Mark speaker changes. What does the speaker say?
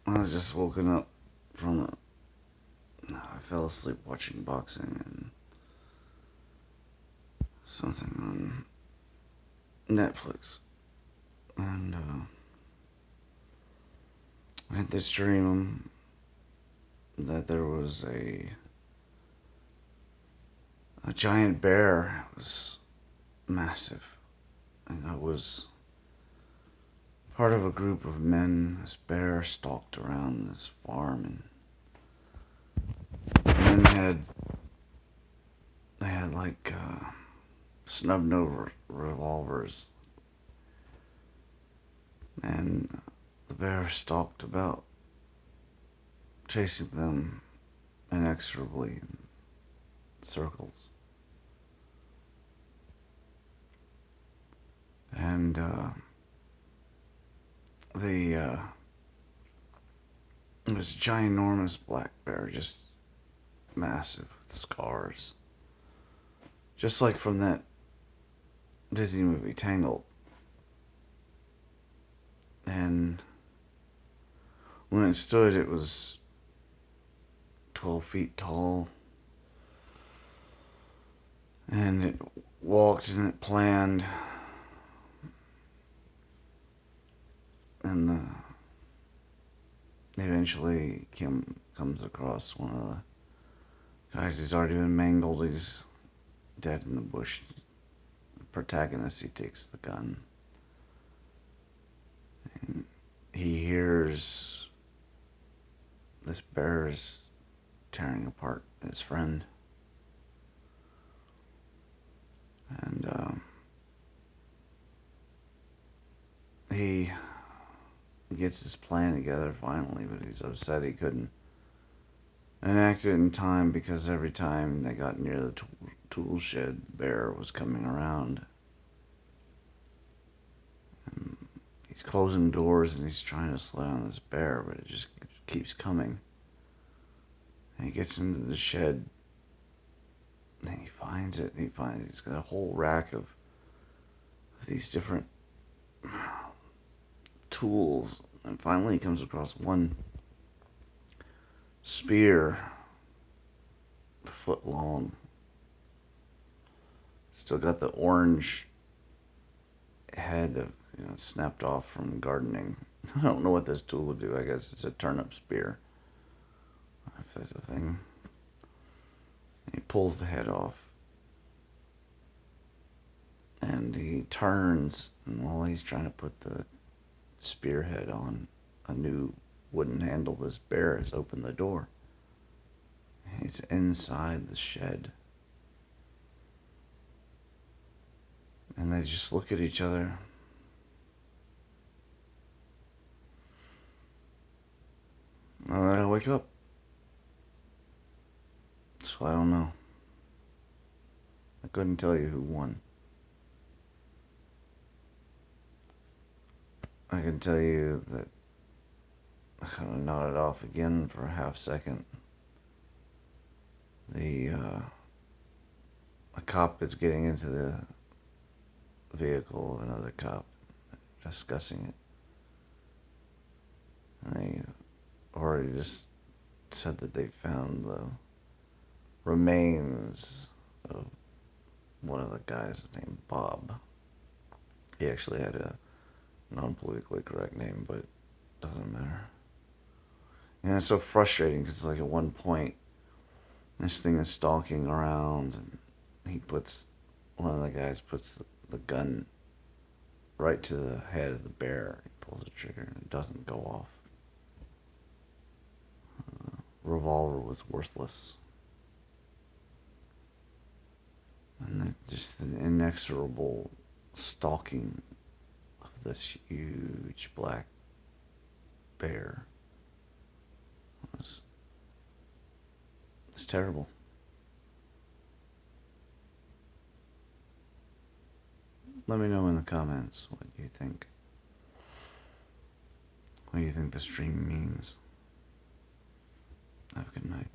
Speaker 1: I was just woken up from I fell asleep watching boxing and something on Netflix. And I had this dream that there was a giant bear. It was massive. And I was part of a group of men. This bear stalked around this farm, and the men they had like snub nose revolvers, and the bear stalked about, chasing them inexorably in circles. And the it was a ginormous black bear, just massive, with scars, just like from that Disney movie Tangled. And when it stood, it was 12 feet tall, and it walked and it planned, and eventually comes across one of the guys. He's already been mangled. He's dead in the bush. The protagonist, he takes the gun, and he hears this bear is tearing apart his friend. And he gets his plan together finally, but he's upset he couldn't enact it in time, because every time they got near the tool shed, bear was coming around. And he's closing doors and he's trying to slow down this bear, but it just keeps coming. And he gets into the shed and he finds it. He's got a whole rack of these different tools. And finally he comes across one spear, a foot long. Still got the orange head of, snapped off from gardening. I don't know what this tool would do. I guess it's a turnip spear, if that's a thing. He pulls the head off, and he turns, and while he's trying to put the spearhead on a new wooden handle, this bear has opened the door. He's inside the shed. And they just look at each other. And then I wake up. So I don't know. I couldn't tell you who won. I can tell you that I kind of nodded off again for a half second. A cop is getting into the vehicle of another cop, discussing it. And they already just said that they found the remains of one of the guys named Bob. He actually had a non-politically correct name, but it doesn't matter. And it's so frustrating because, like, at one point, this thing is stalking around, and one of the guys puts the gun right to the head of the bear. He pulls the trigger and it doesn't go off. The revolver was worthless. And just the inexorable stalking of this huge black bear it's terrible. Let me know in the comments what you think. What do you think the stream means? Have a good night.